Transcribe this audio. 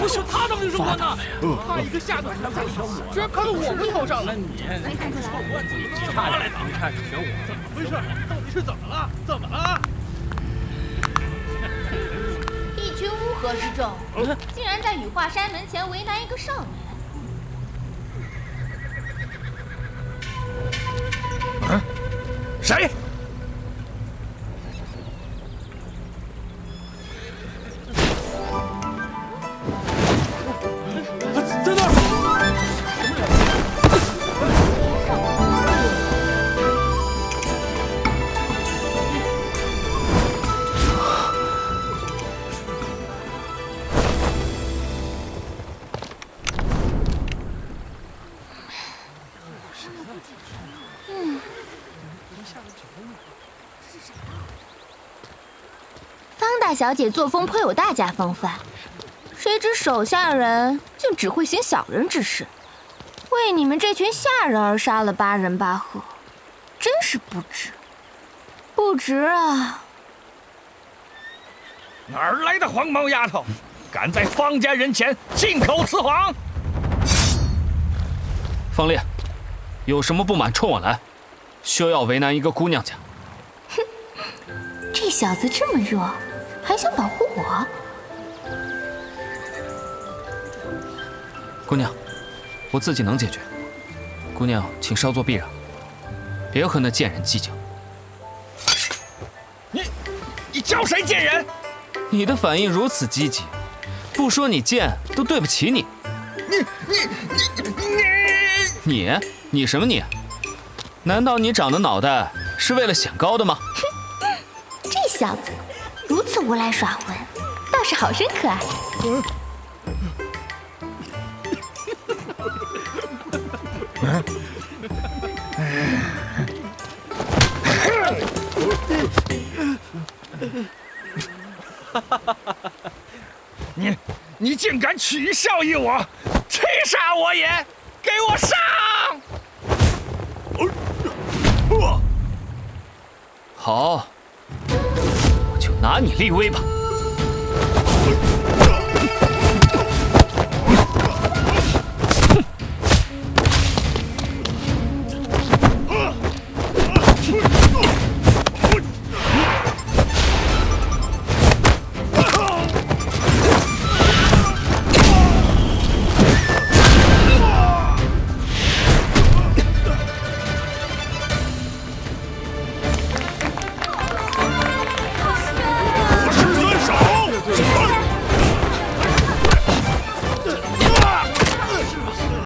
不是他怎么就是我呢？他一个下段还在选我，居然爬到我们头上了！你差点没差点选我，怎么回事？到底是怎么了？怎么了？一群乌合之众，竟然在羽化山门前为难一个少年。谁？在那儿！方大小姐作风颇有大家风范，谁知手下人竟只会行小人之事，为你们这群下人而杀了8人8鹤，真是不值，不值啊！哪儿来的黄毛丫头，敢在方家人前信口雌黄？方烈，有什么不满冲我来，休要为难一个姑娘家。这小子这么弱，还想保护我？姑娘，我自己能解决。姑娘，请稍作避让，别和那贱人计较。你叫谁贱人？你的反应如此积极，不说你贱都对不起你。你什么你？难道你长的脑袋是为了显高的吗？这小子如此无赖耍混，倒是好生可爱。你竟敢取笑于我，气杀我也！给我上！好，我就拿你立威吧。